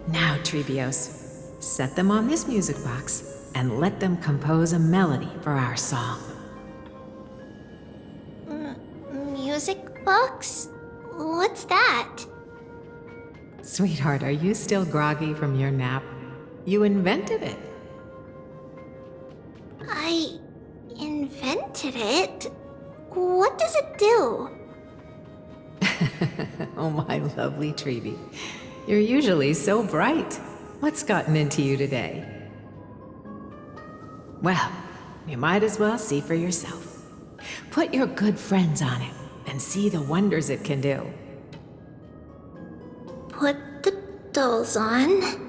Now, Treebios, set them on this music box and let them compose a melody for our song. Music box? What's that? Sweetheart, are you still groggy from your nap? You invented it. I invented it? What does it do? Oh, my lovely Treeby. You're usually so bright. What's gotten into you today? Well, you might as well see for yourself. Put your good friends on it and see the wonders it can do. Put the dolls on.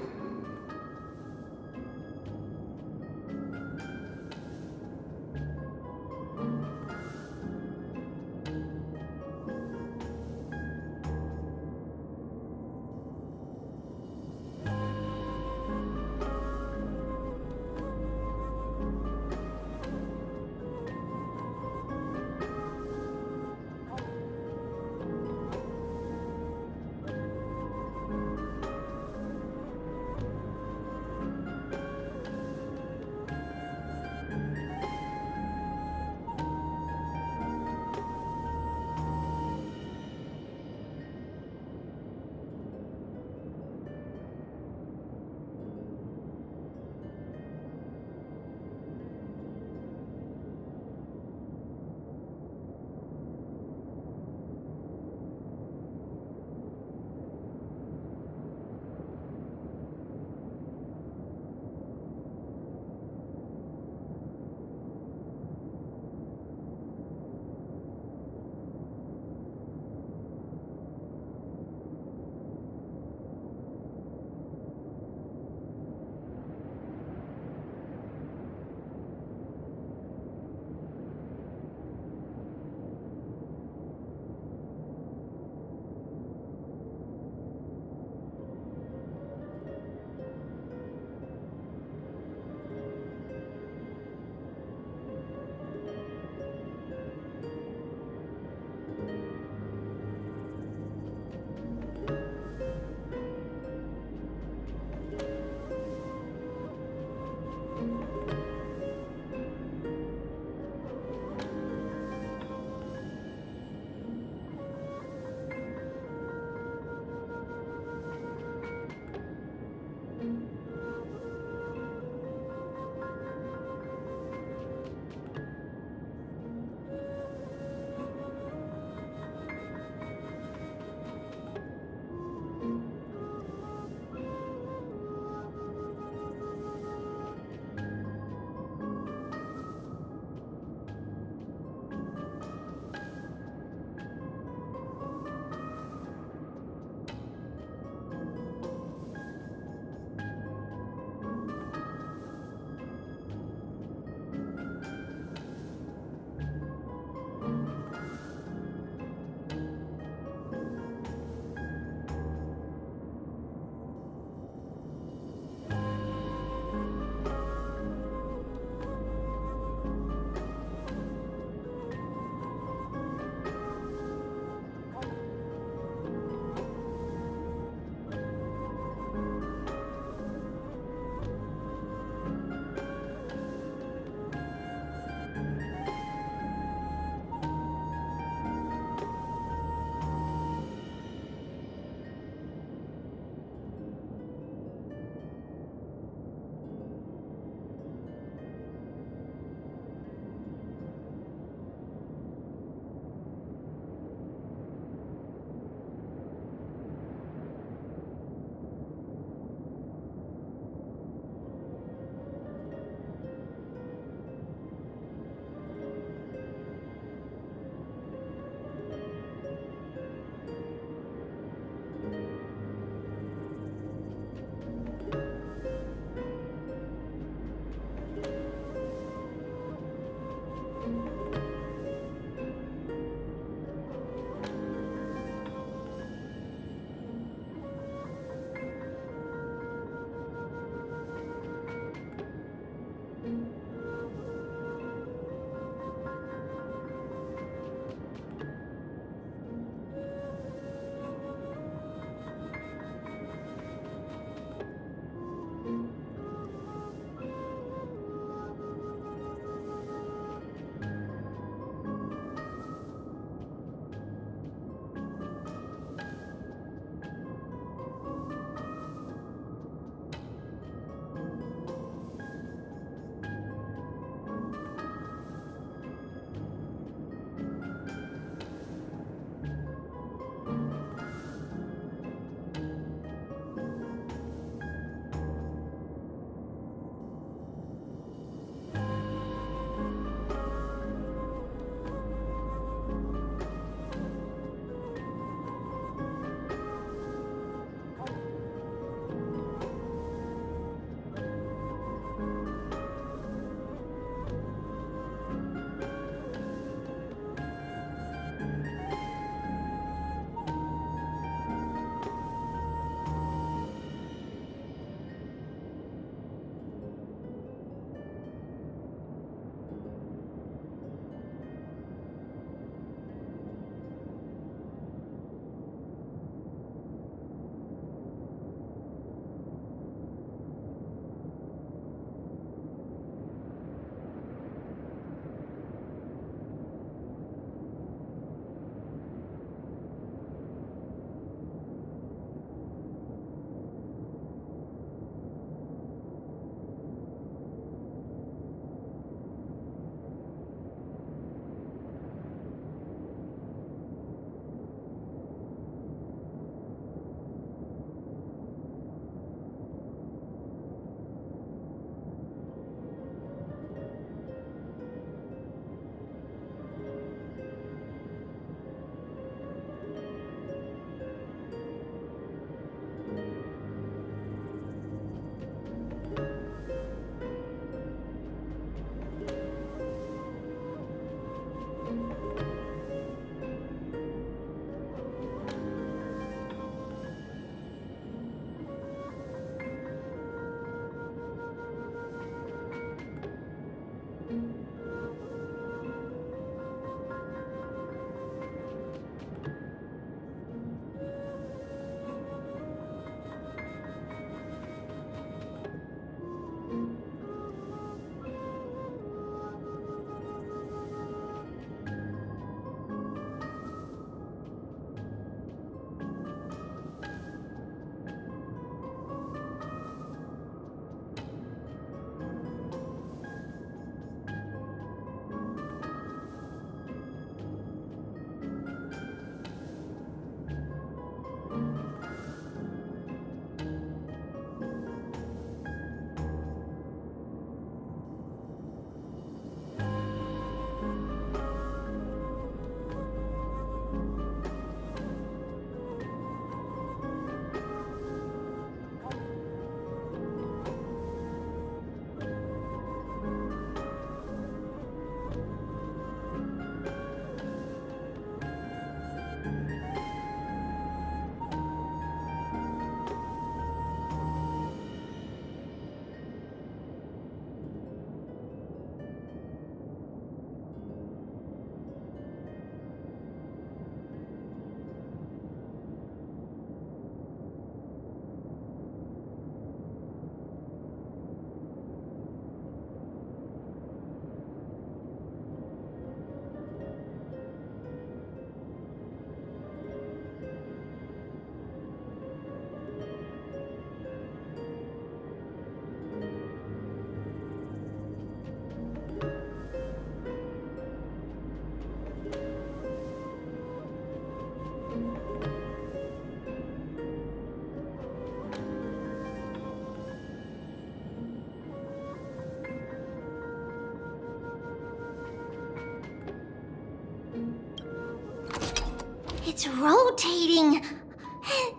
It's rotating. And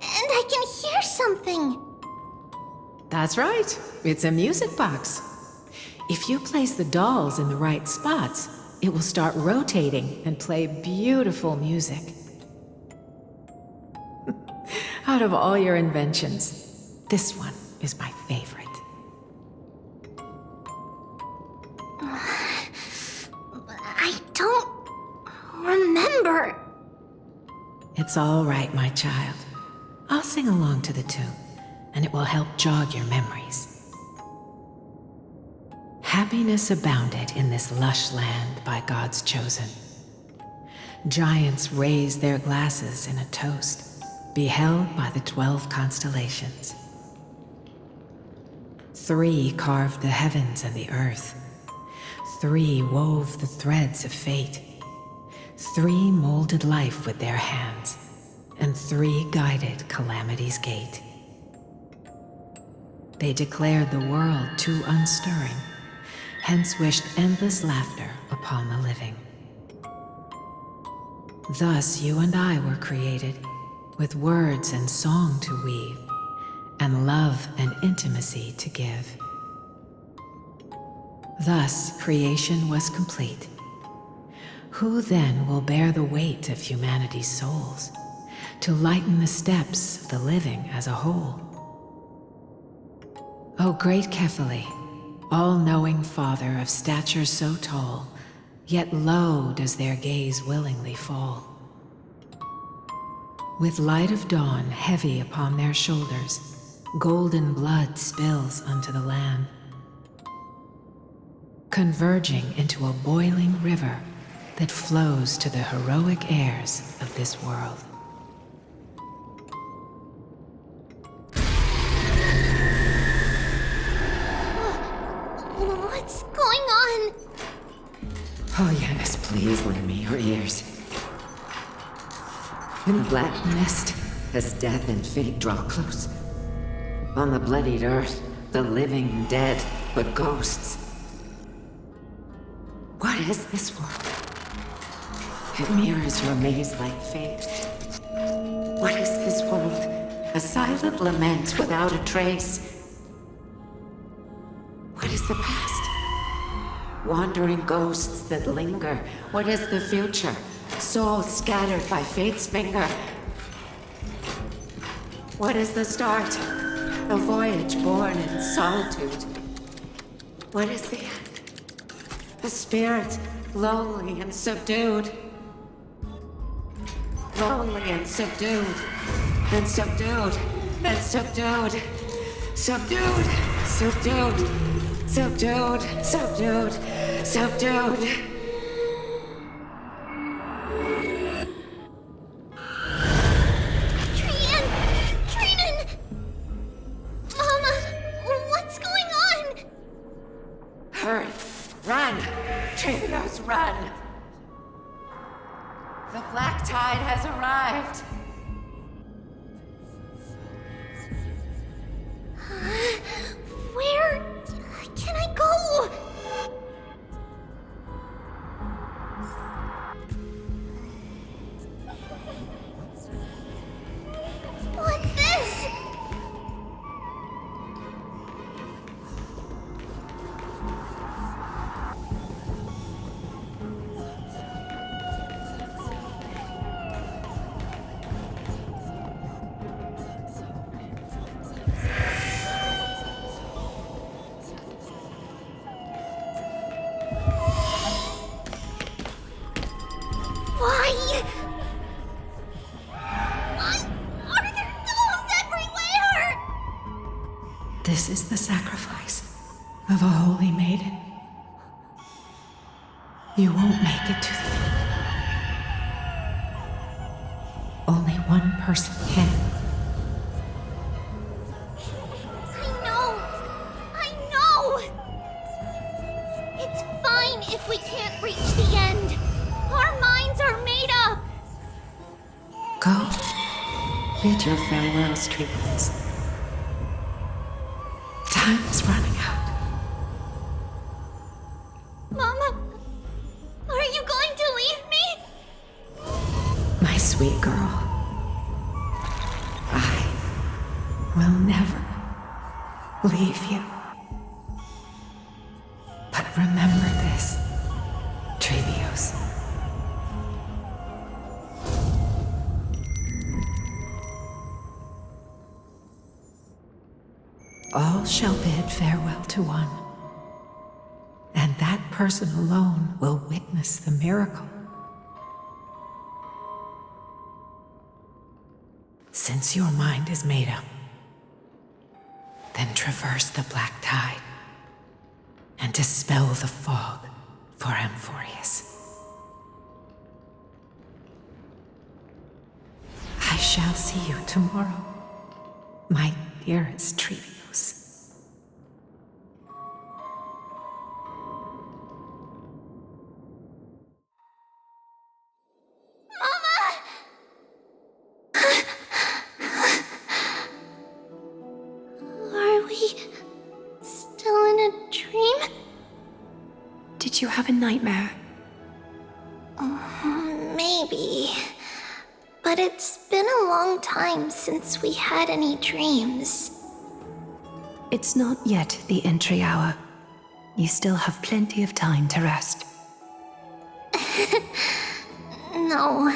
I can hear something. That's right. It's a music box. If you place the dolls in the right spots, it will start rotating and play beautiful music. Out of all your inventions, this one is my favorite. I don't remember. It's all right, my child. I'll sing along to the tune, and it will help jog your memories. Happiness abounded in this lush land by God's chosen. Giants raised their glasses in a toast, beheld by the 12 constellations. 3 carved the heavens and the earth. 3 wove the threads of fate. 3 molded life with their hands, and 3 guided calamity's gate. They declared the world too unstirring, hence wished endless laughter upon the living. Thus you and I were created, with words and song to weave, and love and intimacy to give. Thus creation was complete. Who then will bear the weight of humanity's souls, to lighten the steps of the living as a whole? O great Kephali, all-knowing Father of stature so tall, yet low does their gaze willingly fall. With light of dawn heavy upon their shoulders, golden blood spills unto the land, converging into a boiling river that flows to the heroic heirs of this world. What's going on? Oh yes, please lend me your ears. In the black mist, as death and fate draw close, on the bloodied earth, the living dead, but ghosts. What is this world? It mirrors your maze-like fate. What is this world? A silent lament without a trace. What is the past? Wandering ghosts that linger. What is the future? Souls scattered by fate's finger. What is the start? A voyage born in solitude. What is the end? A spirit, lonely and subdued. Lonely and subdued. And subdued. And subdued. Subdued. Subdued. Subdued. Subdued. Subdued. Run! The black tide has arrived. Where can I go? What's this? This is the sacrifice of a holy maiden. You won't make it to the end. Only one person can. I know! It's fine if we can't reach the end. Our minds are made up. Go. Bid your farewells, Treeblets. Time is running out. Mama, are you going to leave me? My sweet girl. I will never leave you. But remember this, Trevios. All shall bid farewell to one, and that person alone will witness the miracle. Since your mind is made up, then traverse the black tide and dispel the fog for Amphorius. I shall see you tomorrow, my dearest Trevios. Are we still in a dream? Did you have a nightmare? Maybe. But it's been a long time since we had any dreams. It's not yet the entry hour. You still have plenty of time to rest. No.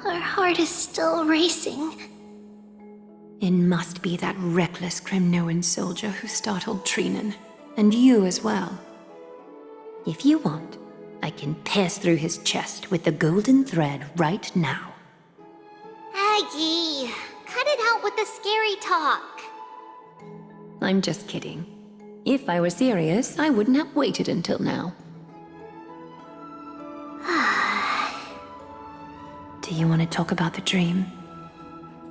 Our heart is still racing. It must be that reckless Kremnoan soldier who startled Trinan, and you as well. If you want, I can pierce through his chest with the golden thread right now. Aggie, cut it out with the scary talk. I'm just kidding. If I were serious, I wouldn't have waited until now. Do you want to talk about the dream?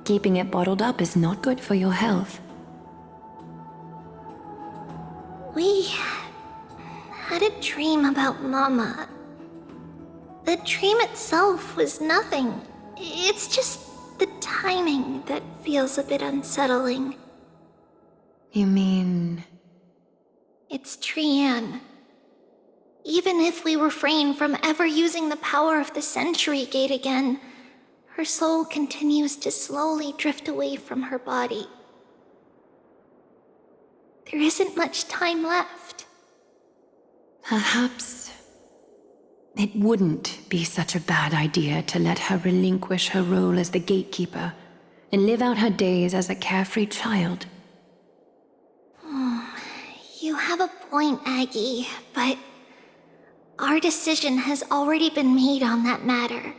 Keeping it bottled up is not good for your health. We had a dream about Mama. The dream itself was nothing. It's just the timing that feels a bit unsettling. You mean... It's Trian. Even if we refrain from ever using the power of the Century Gate again, her soul continues to slowly drift away from her body. There isn't much time left. Perhaps it wouldn't be such a bad idea to let her relinquish her role as the gatekeeper and live out her days as a carefree child. You have a point, Aggie, but our decision has already been made on that matter.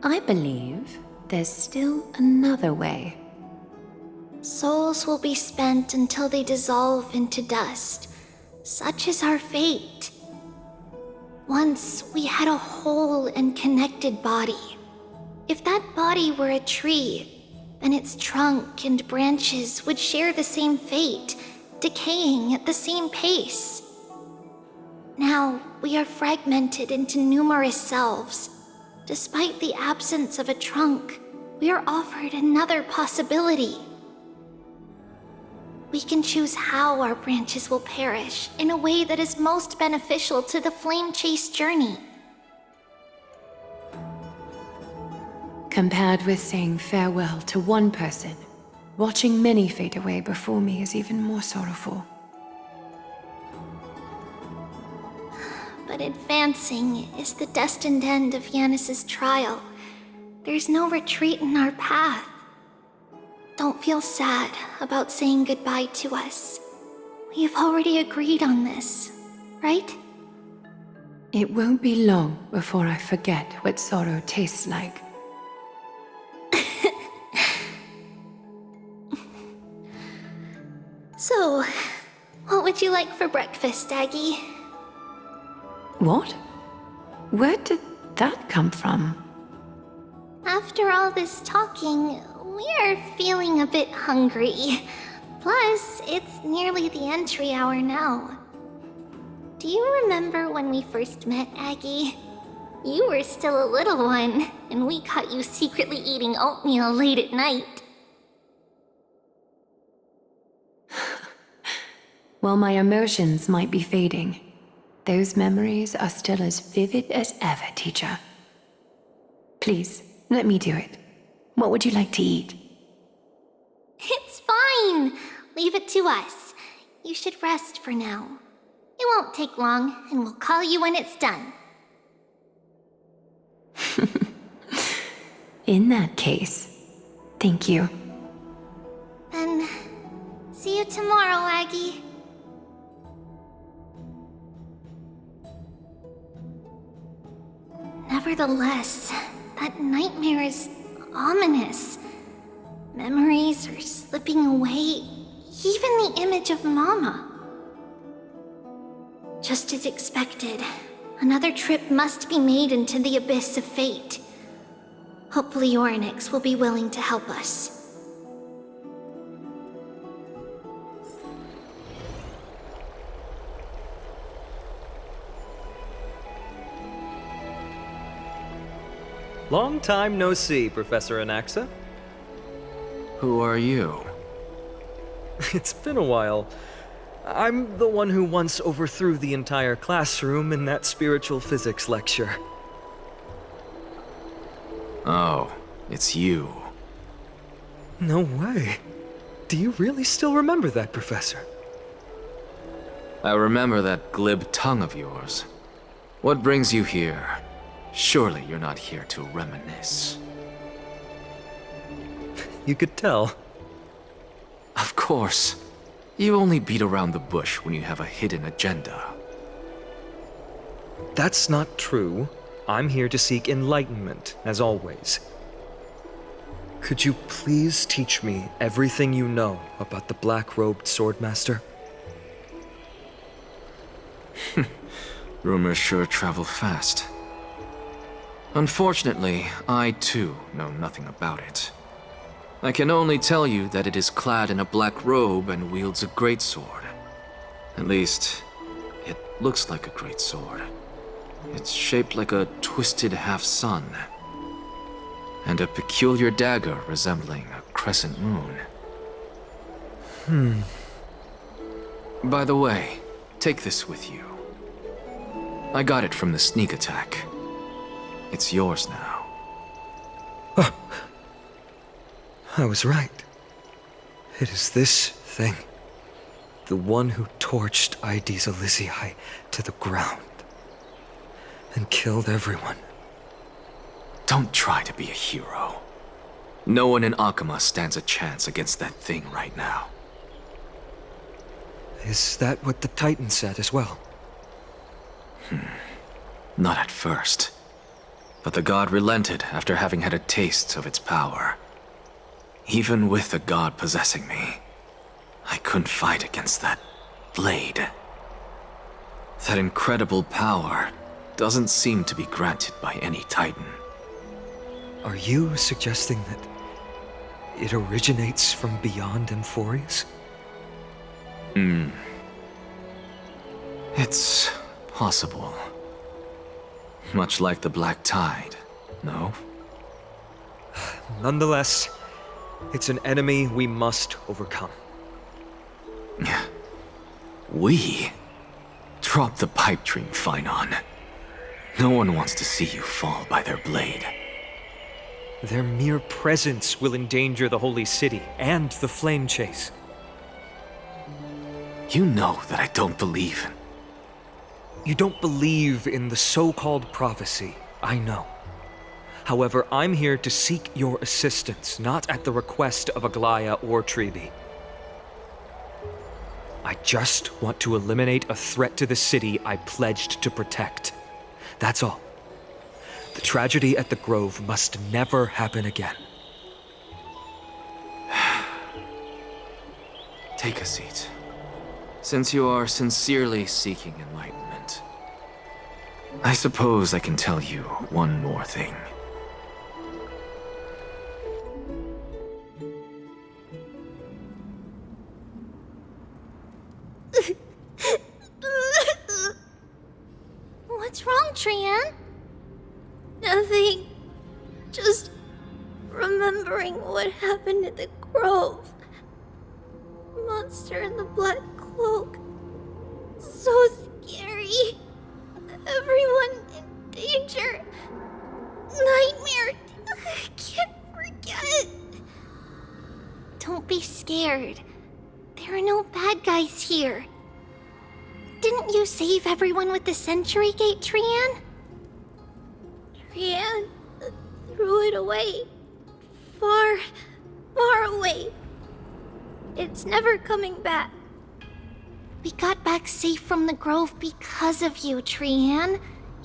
I believe there's still another way. Souls will be spent until they dissolve into dust. Such is our fate. Once we had a whole and connected body. If that body were a tree, then its trunk and branches would share the same fate, decaying at the same pace. Now, we are fragmented into numerous selves. Despite the absence of a trunk, we are offered another possibility. We can choose how our branches will perish in a way that is most beneficial to the flame chase journey. Compared with saying farewell to one person, watching many fade away before me is even more sorrowful. But advancing is the destined end of Yanis's trial. There's no retreat in our path. Don't feel sad about saying goodbye to us. We have already agreed on this, right? It won't be long before I forget what sorrow tastes like. So, what would you like for breakfast, Aggie? What? Where did that come from? After all this talking, we are feeling a bit hungry. Plus, it's nearly the entry hour now. Do you remember when we first met, Aggie? You were still a little one, and we caught you secretly eating oatmeal late at night. While my emotions might be fading, those memories are still as vivid as ever, teacher. Please, let me do it. What would you like to eat? It's fine. Leave it to us. You should rest for now. It won't take long, and we'll call you when it's done. In that case, thank you. Then, see you tomorrow, Aggie. Nevertheless, that nightmare is ominous. Memories are slipping away, even the image of Mama. Just as expected, another trip must be made into the abyss of fate. Hopefully Orynyx will be willing to help us. Long time no see, Professor Anaxa. Who are you? It's been a while. I'm the one who once overthrew the entire classroom in that spiritual physics lecture. Oh, it's you. No way. Do you really still remember that, Professor? I remember that glib tongue of yours. What brings you here? Surely you're not here to reminisce. You could tell. Of course. You only beat around the bush when you have a hidden agenda. That's not true. I'm here to seek enlightenment, as always. Could you please teach me everything you know about the black-robed swordmaster? Rumors sure travel fast. Unfortunately, I too know nothing about it. I can only tell you that it is clad in a black robe and wields a greatsword. At least, it looks like a greatsword. It's shaped like a twisted half-sun, and a peculiar dagger resembling a crescent moon. By the way, take this with you. I got it from the sneak attack. It's yours now. I was right. It is this thing. The one who torched Aedes Elysiae to the ground. And killed everyone. Don't try to be a hero. No one in Akama stands a chance against that thing right now. Is that what the Titan said as well? Not at first. But the god relented after having had a taste of its power. Even with the god possessing me, I couldn't fight against that blade. That incredible power doesn't seem to be granted by any Titan. Are you suggesting that it originates from beyond Emphorius? It's possible. Much like the Black Tide, no? Nonetheless, it's an enemy we must overcome. We? Drop the pipe dream, Phynon. No one wants to see you fall by their blade. Their mere presence will endanger the Holy City and the Flame Chase. You know that I don't believe. You don't believe in the so-called prophecy, I know. However, I'm here to seek your assistance, not at the request of Aglaya or Tribi. I just want to eliminate a threat to the city I pledged to protect. That's all. The tragedy at the Grove must never happen again. Take a seat. Since you are sincerely seeking enlightenment, I suppose I can tell you one more thing. What's wrong, Trian? Nothing. Just remembering what happened at the Grove. Monster in the black cloak. So scary. Everyone in danger. Nightmare be scared. There are no bad guys here. Didn't you save everyone with the Century Gate, Trian? Trian threw it away. Far, far away. It's never coming back. We got back safe from the grove because of you, Trian.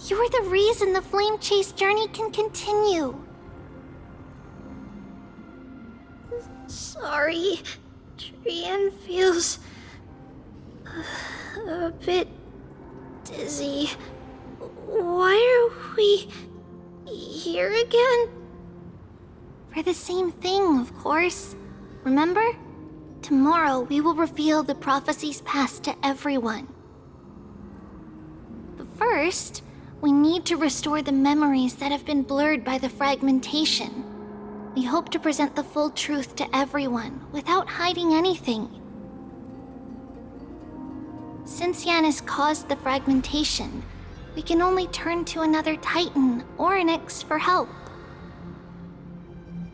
You're the reason the Flame Chase journey can continue. Sorry. Trian feels a bit dizzy. Why are we here again? For the same thing, of course. Remember? Tomorrow we will reveal the prophecies passed to everyone. But first, we need to restore the memories that have been blurred by the fragmentation. We hope to present the full truth to everyone without hiding anything. Since Yanis caused the fragmentation, we can only turn to another Titan, Orynyx, for help.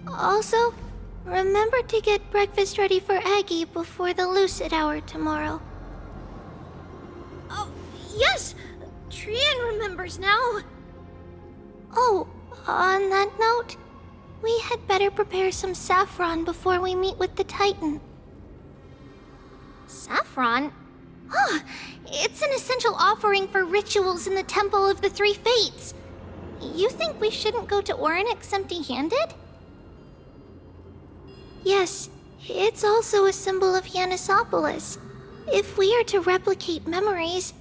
Also, remember to get breakfast ready for Aggie before the Lucid Hour tomorrow. Oh, yes! Trian remembers now! Oh, on that note, we had better prepare some saffron before we meet with the Titan. Saffron? Oh, it's an essential offering for rituals in the Temple of the Three Fates. You think we shouldn't go to Orynyx empty-handed? Yes, it's also a symbol of Yanisopolis. If we are to replicate memories,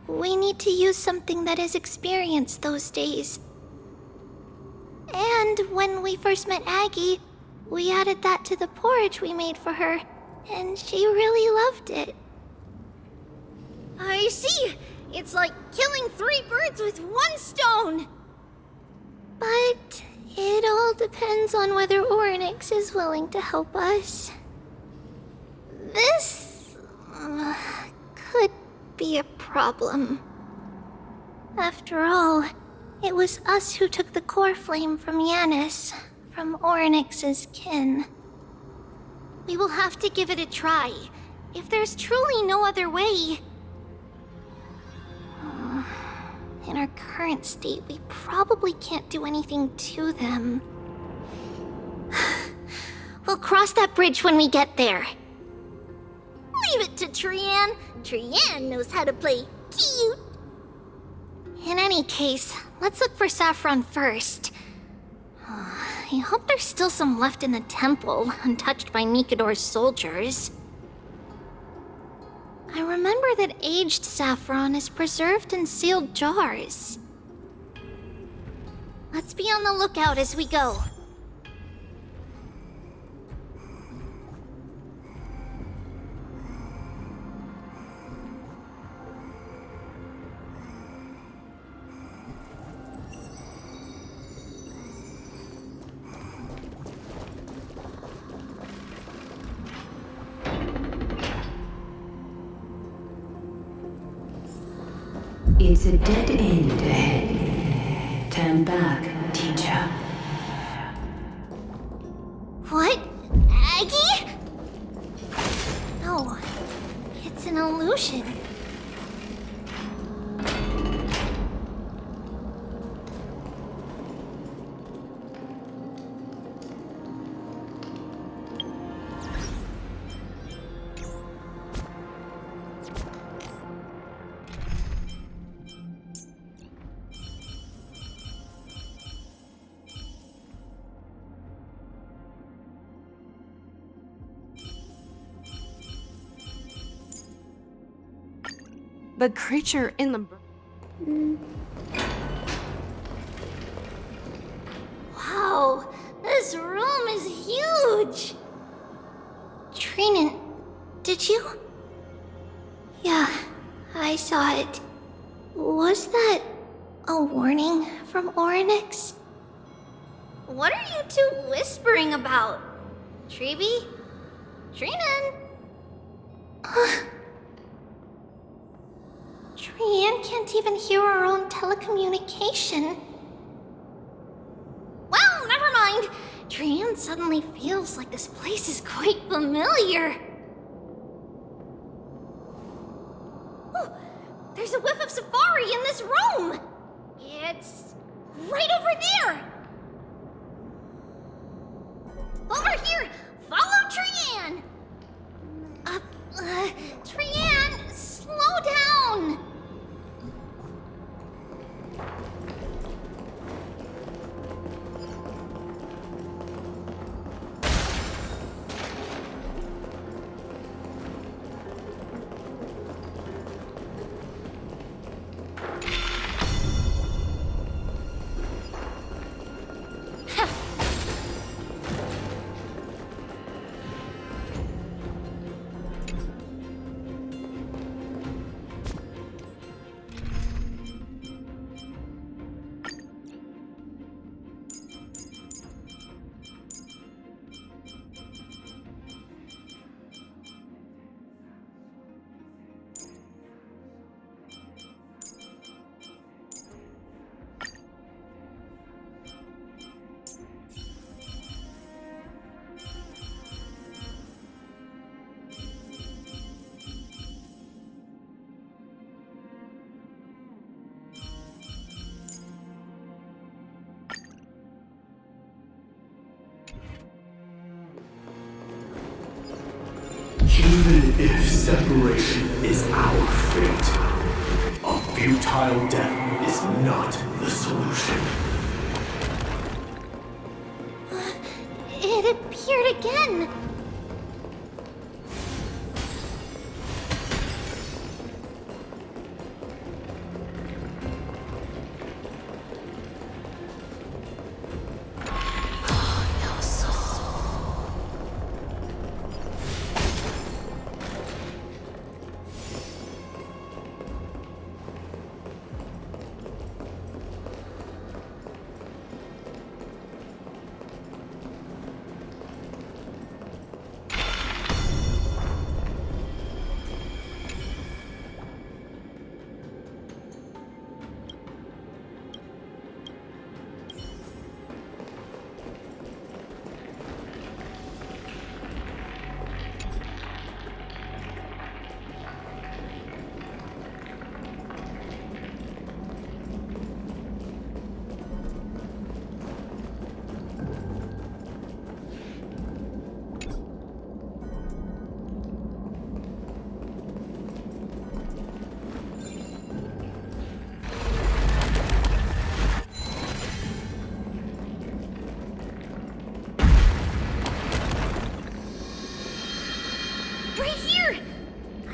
we need to use something that has experienced those days. And when we first met Aggie, we added that to the porridge we made for her, and she really loved it. I see! It's like killing 3 birds with 1 stone! But it all depends on whether Orynyx is willing to help us. This could be a problem. After all, it was us who took the core flame from Yanis, from Orynyx's kin. We will have to give it a try. If there's truly no other way... In our current state, we probably can't do anything to them. We'll cross that bridge when we get there. Leave it to Trian. Trian knows how to play cute. In any case, let's look for saffron first. I hope there's still some left in the temple, untouched by Nikador's soldiers. I remember that aged saffron is preserved in sealed jars. Let's be on the lookout as we go. It's a dead end ahead. Turn back, teacher. What? Aggie? No, it's an illusion. The creature in the... Wow, this room is huge! Trinan, did you? Yeah, I saw it. Was that a warning from Orynyx? What are you two whispering about? Treeby? Trinan? Trian can't even hear our own telecommunication. Well, never mind. Trian suddenly feels like this place is quite familiar. Oh, there's a whiff of safari in this room! It's right over there! Over here! Follow Trian! Trian, slow down! Even if separation is our fate, a futile death is not the solution. It appeared again!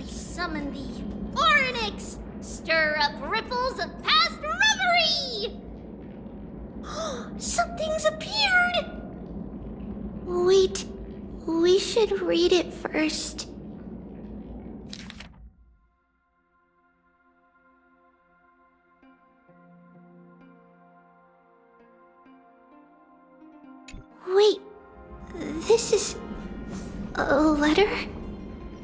Summon thee, Orynyx! Stir up ripples of past reverie! Something's appeared! Wait, we should read it first. Wait, this is a letter?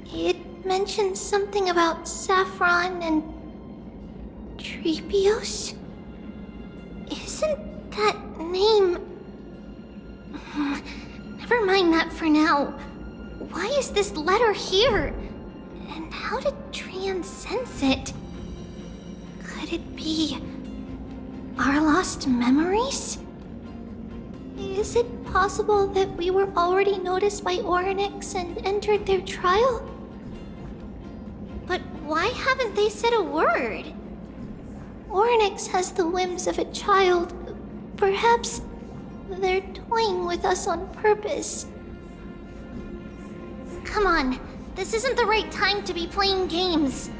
It mentions something about Saffron and Trepios? Isn't that name... Never mind that for now. Why is this letter here? And how did Trian sense it? Could it be our lost memories? Is it possible that we were already noticed by Orynyx and entered their trial? But why haven't they said a word? Orynyx has the whims of a child. Perhaps they're toying with us on purpose. Come on, this isn't the right time to be playing games.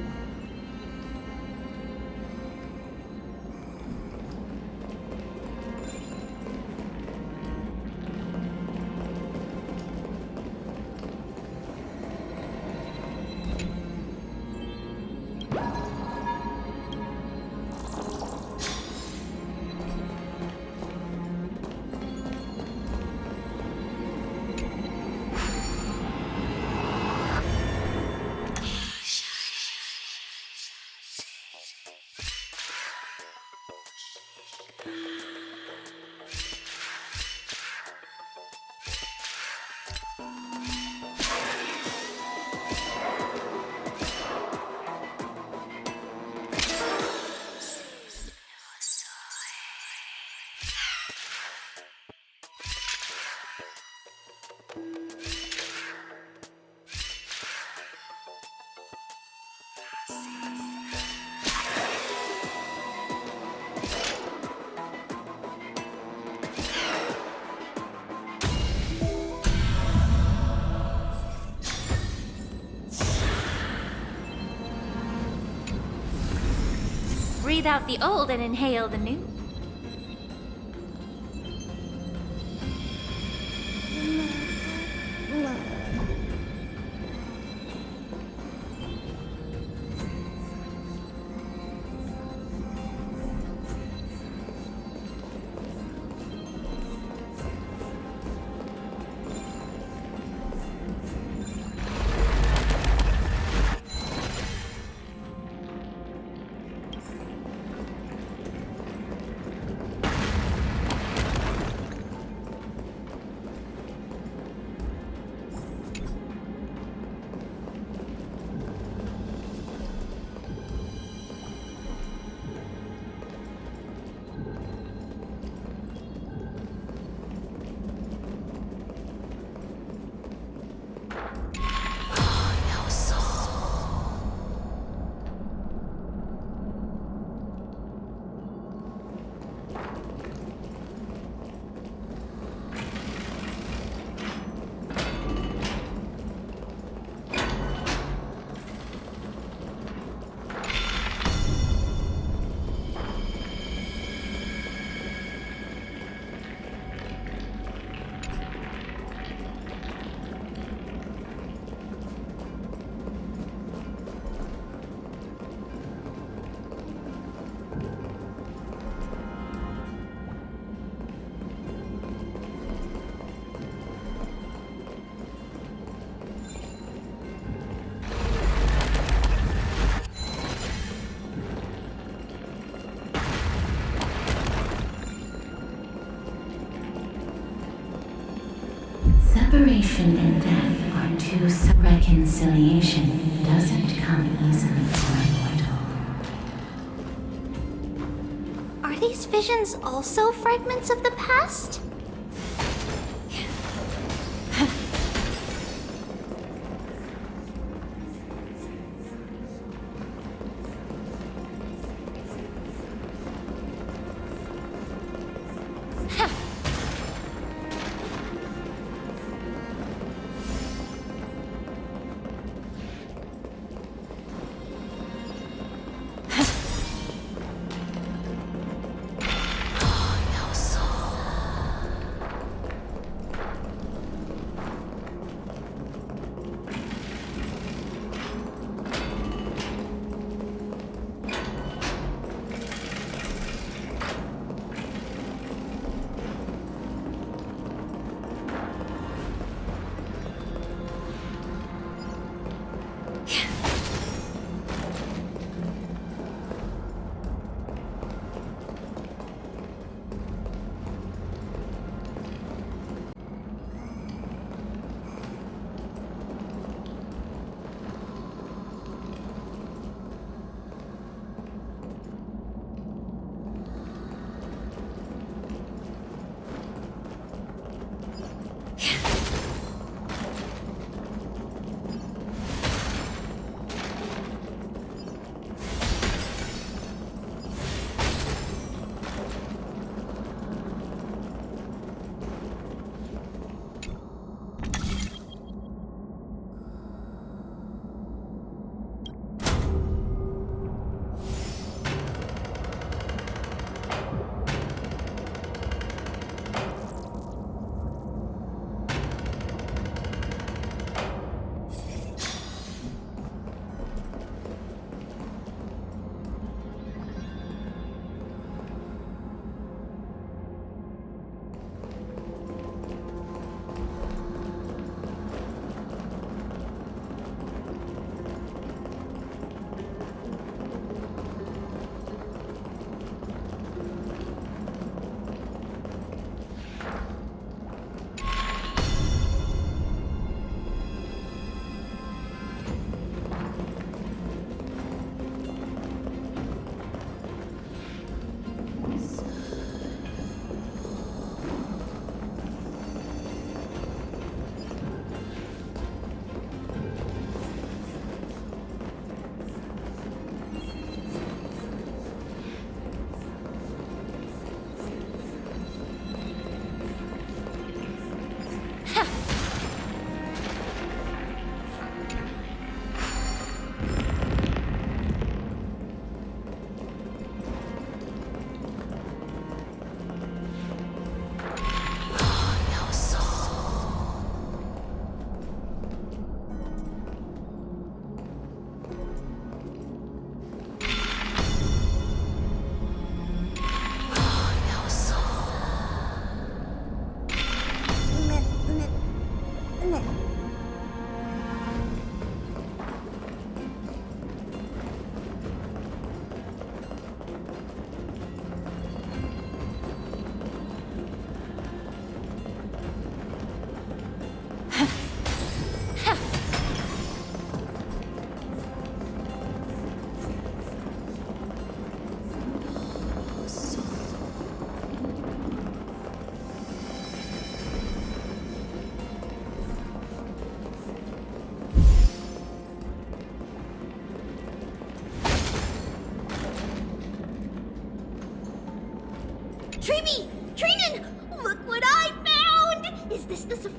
breathe out the old and inhale the new. Separation and death are two reconciliation doesn't come easily for a mortal. Are these visions also fragments of the past?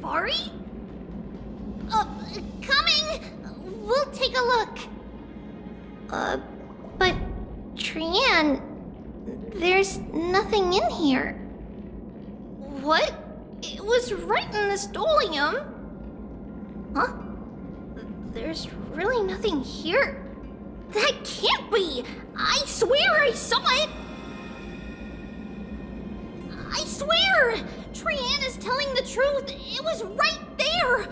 safari? Coming! We'll take a look. But Trian, there's nothing in here. What? It was right in the stolium. Huh? There's really nothing here. That can't be! I swear I saw it! I swear! Trian is telling the truth. It was right there!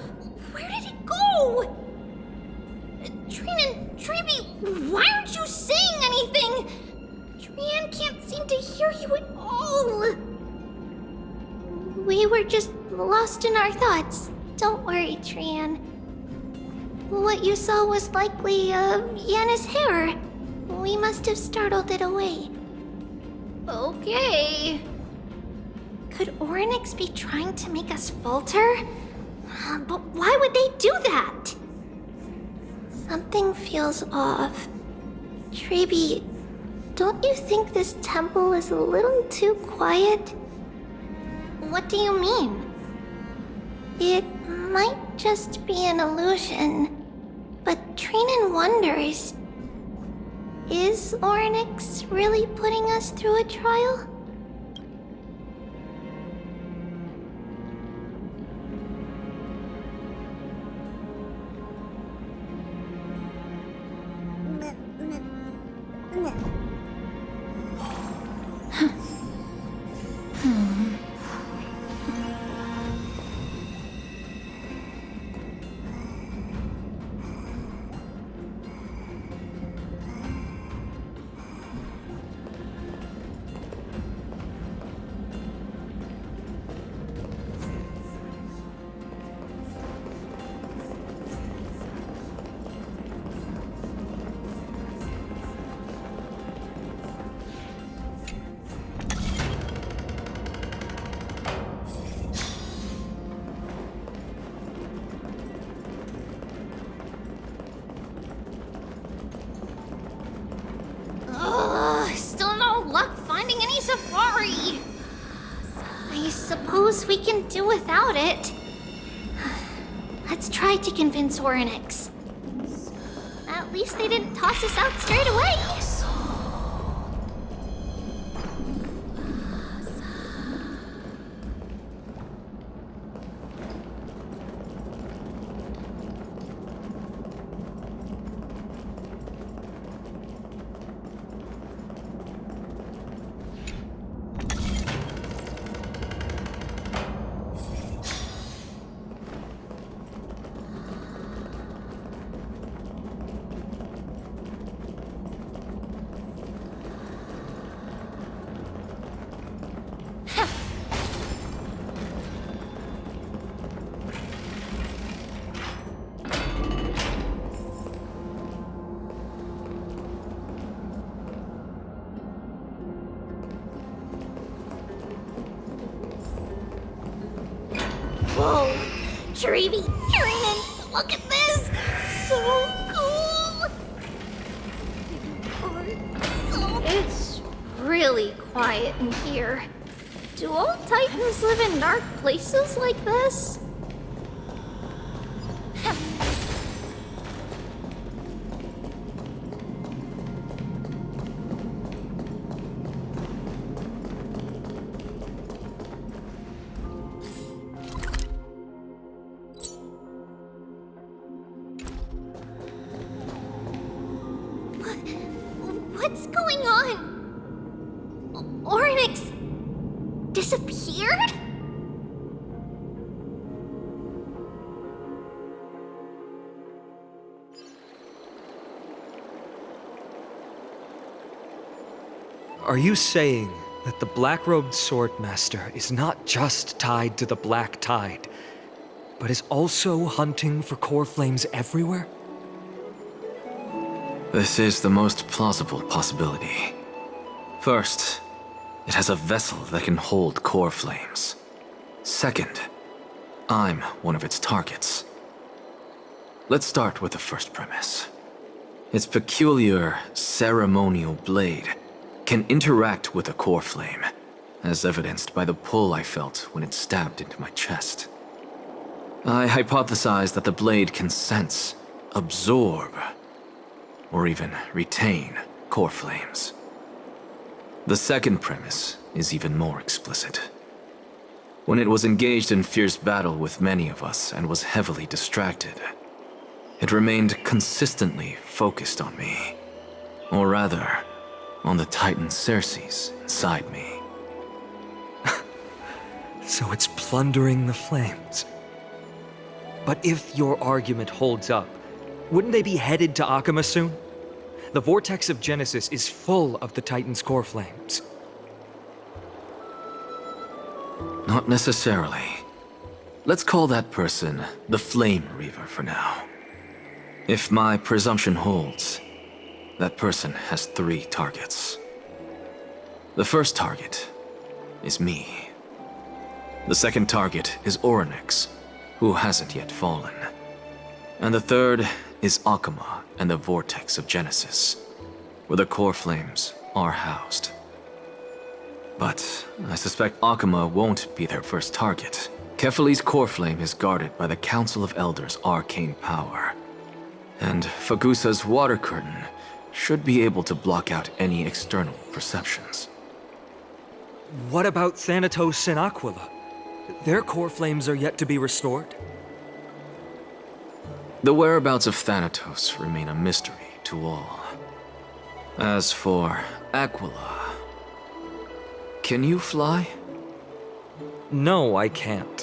Where did it go? Trian, Treeby, why aren't you saying anything? Trian can't seem to hear you at all. We were just lost in our thoughts. Don't worry, Trian. What you saw was likely, Yana's hair. We must have startled it away. Okay. Could Orynyx be trying to make us falter? But why would they do that? Something feels off. Treeby, don't you think this temple is a little too quiet? What do you mean? It might just be an illusion, but Trinan wonders, is Orynyx really putting us through a trial? Still no luck finding any safari. I suppose we can do without it. Let's try to convince Orynyx. At least they didn't toss us out straight away. Whoa, Treeby, Trinan, look at this! So cool! It's really quiet in here. Do all Titans live in dark places like this? What's going on? Orynyx disappeared? Are you saying that the black-robed swordmaster is not just tied to the Black Tide, but is also hunting for core flames everywhere? This is the most plausible possibility. First, it has a vessel that can hold core flames. Second, I'm one of its targets. Let's start with the first premise. Its peculiar ceremonial blade can interact with a core flame, as evidenced by the pull I felt when it stabbed into my chest. I hypothesize that the blade can sense, absorb, or even retain core flames. The second premise is even more explicit. When it was engaged in fierce battle with many of us and was heavily distracted, it remained consistently focused on me. Or rather, on the Titan Cersei's inside me. So it's plundering the flames. But if your argument holds up, wouldn't they be headed to Akama soon? The vortex of Genesis is full of the Titan's core flames. Not necessarily. Let's call that person the Flame Reaver for now. If my presumption holds, that person has 3 targets. The first target is me. The second target is Orynyx, who hasn't yet fallen. And the third is Akama and the Vortex of Genesis, where the core flames are housed. But I suspect Akama won't be their first target. Kefali's core flame is guarded by the Council of Elders' arcane power. And Fagusa's water curtain should be able to block out any external perceptions. What about Thanatos and Aquila? Their core flames are yet to be restored. The whereabouts of Thanatos remain a mystery to all. As for Aquila, can you fly? No, I can't.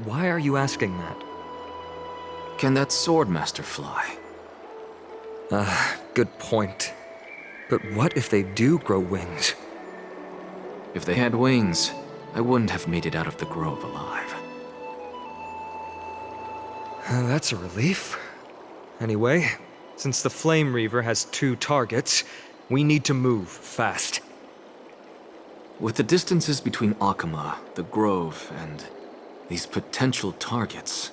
Why are you asking that? Can that Swordmaster fly? Good point. But what if they do grow wings? If they had wings, I wouldn't have made it out of the grove alive. That's a relief. Anyway, since the Flame Reaver has 2 targets, we need to move fast. With the distances between Akama, the grove, and these potential targets,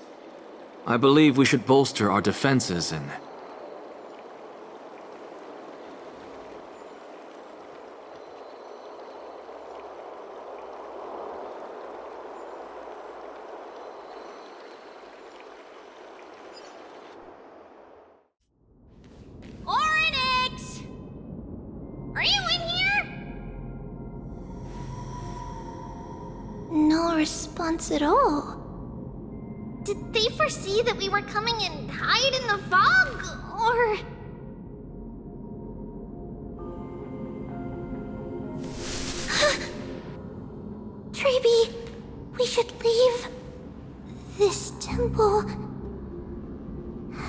I believe we should bolster our defenses and... Orynyx! Are you in here? No response at all. Did they foresee that we were coming and hide in the fog? Or... Treeby, we should leave. This temple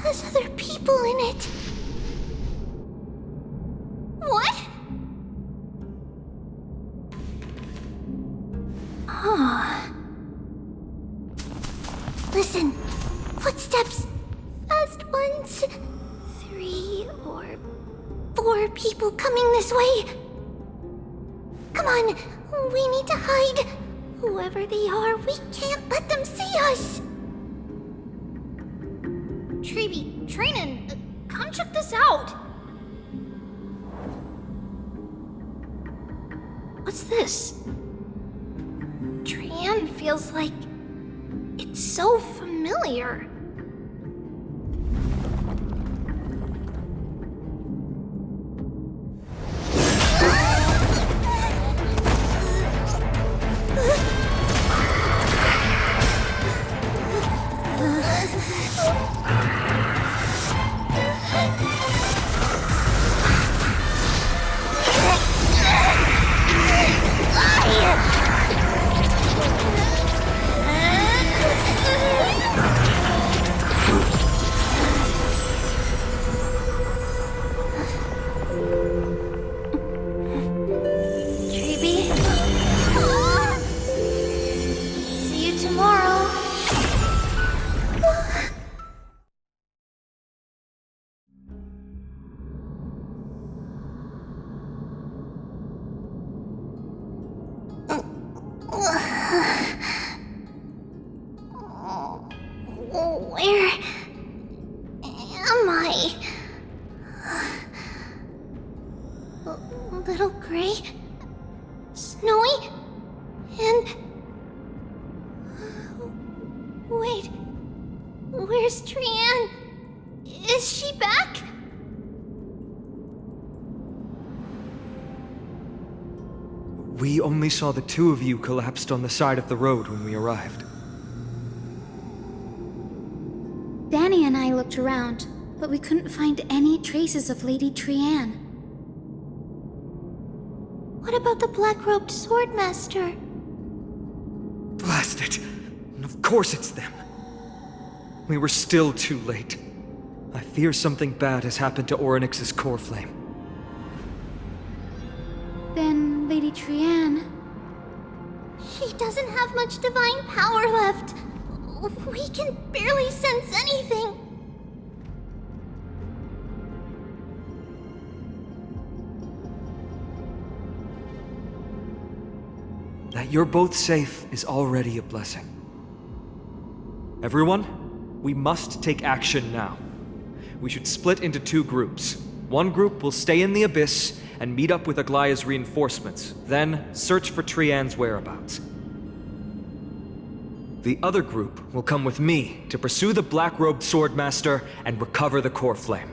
has other people in it. What? Oh. Listen, footsteps. Fast ones. 3 or 4 people coming this way. Come on, we need to hide. Whoever they are, we can't let them see us. Treeby, Trainin, come check this out. What's this? Trian feels like it's so familiar. Where am I? Little gray, snowy, and... Wait. Where's Trianne? Is she back? We only saw the two of you collapsed on the side of the road when we arrived. Danny and I looked around, but we couldn't find any traces of Lady Trianne. What about the black-robed swordmaster? Blast it! Of course it's them. We were still too late. I fear something bad has happened to Orynyx's core flame. Then Lady Trianne... She doesn't have much divine power left. We can barely sense anything. That you're both safe is already a blessing. Everyone, we must take action now. We should split into two groups. One group will stay in the Abyss and meet up with Aglaya's reinforcements, then search for Trianne's whereabouts. The other group will come with me to pursue the black-robed swordmaster and recover the core flame.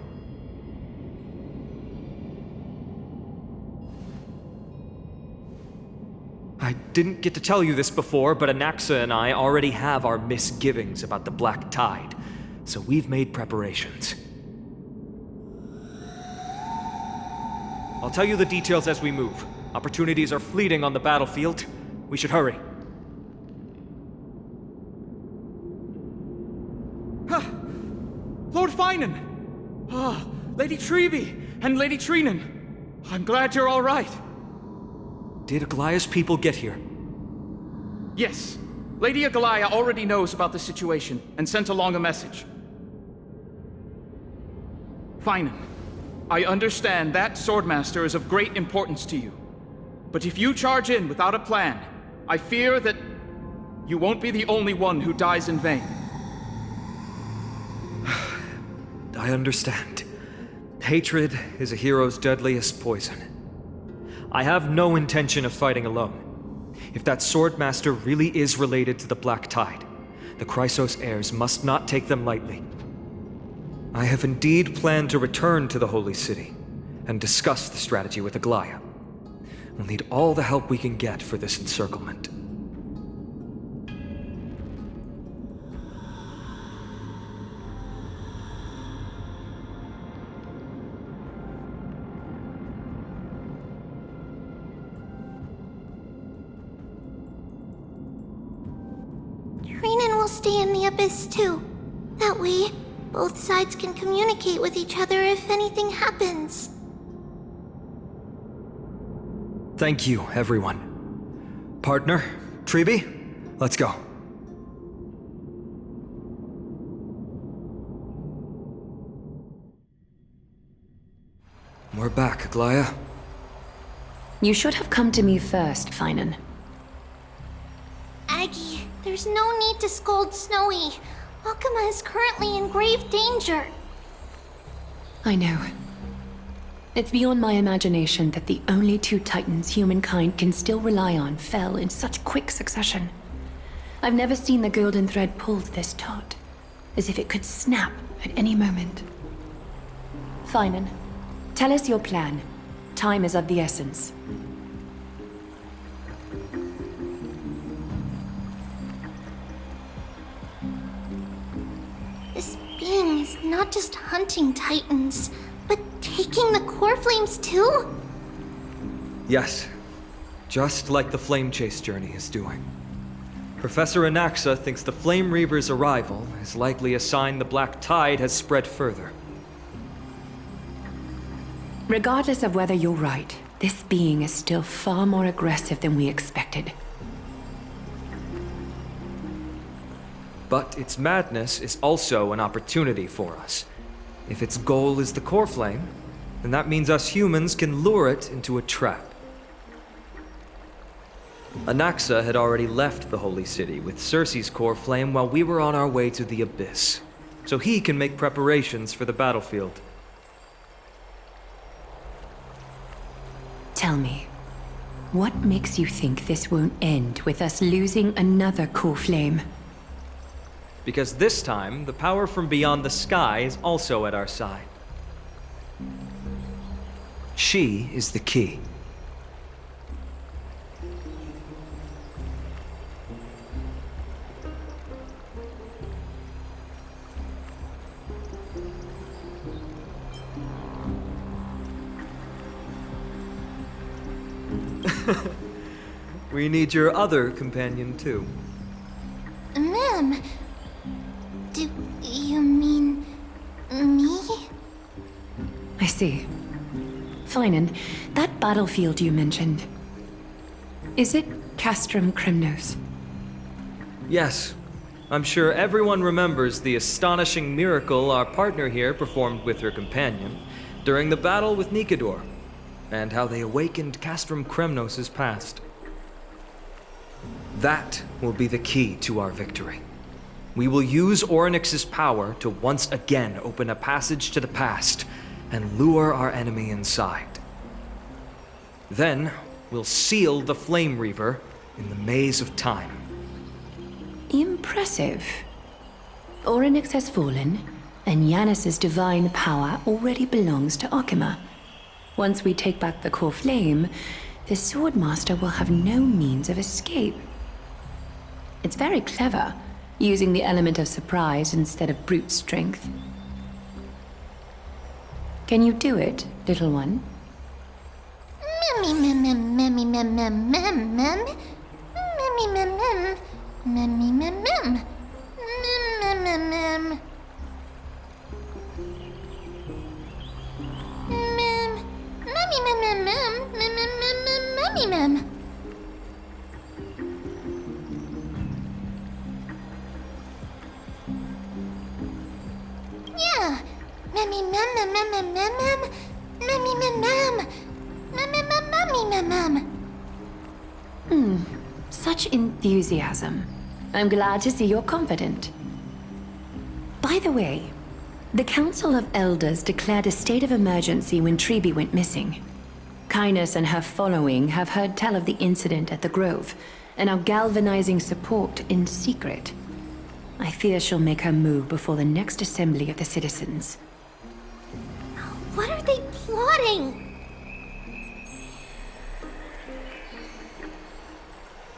I didn't get to tell you this before, but Anaxa and I already have our misgivings about the Black Tide, so we've made preparations. I'll tell you the details as we move. Opportunities are fleeting on the battlefield. We should hurry. Lord Finan! Lady Trevi and Lady Trinan. I'm glad you're all right. Did Aglaya's people get here? Yes. Lady Aglaya already knows about the situation and sent along a message. Finan, I understand that Swordmaster is of great importance to you. But if you charge in without a plan, I fear that you won't be the only one who dies in vain. I understand. Hatred is a hero's deadliest poison. I have no intention of fighting alone. If that Swordmaster really is related to the Black Tide, the Chrysos heirs must not take them lightly. I have indeed planned to return to the Holy City and discuss the strategy with Aglaya. We'll need all the help we can get for this encirclement. Trinan will stay in the Abyss too. That way, both sides can communicate with each other if anything happens. Thank you, everyone. Partner, Trevi, let's go. We're back, Aglaya. You should have come to me first, Finan. Aggie, there's no need to scold Snowy. Wakama is currently in grave danger. I know. It's beyond my imagination that the only two titans humankind can still rely on fell in such quick succession. I've never seen the golden thread pulled this taut, as if it could snap at any moment. Finan, tell us your plan. Time is of the essence. This being is not just hunting titans, but taking the core flames too? Yes, just like the Flame Chase journey is doing. Professor Anaxa thinks the Flame Reaver's arrival is likely a sign the Black Tide has spread further. Regardless of whether you're right, this being is still far more aggressive than we expected. But its madness is also an opportunity for us. If its goal is the core flame, then that means us humans can lure it into a trap. Anaxa had already left the Holy City with Cersei's core flame while we were on our way to the Abyss, so he can make preparations for the battlefield. Tell me, what makes you think this won't end with us losing another core flame? because this time the power from beyond the sky is also at our side. She is the key. We need your other companion too. Ma'am, do you mean me? I see. Fine, and that battlefield you mentioned, is it Castrum Krymnos? Yes. I'm sure everyone remembers the astonishing miracle our partner here performed with her companion during the battle with Nikador, and how they awakened Castrum Krymnos' past. That will be the key to our victory. We will use Orynyx's power to once again open a passage to the past and lure our enemy inside. Then, we'll seal the Flame Reaver in the maze of time. Impressive. Orynyx has fallen, and Yanis's divine power already belongs to Okima. Once we take back the core flame, the Swordmaster will have no means of escape. It's very clever, using the element of surprise instead of brute strength. Can you do it, little one? Yeah. Such enthusiasm. I'm glad to see you're confident. By the way, the Council of Elders declared a state of emergency when Treeby went missing. Kynus and her following have heard tell of the incident at the Grove, and are galvanizing support in secret. I fear she'll make her move before the next assembly of the citizens. What are they plotting?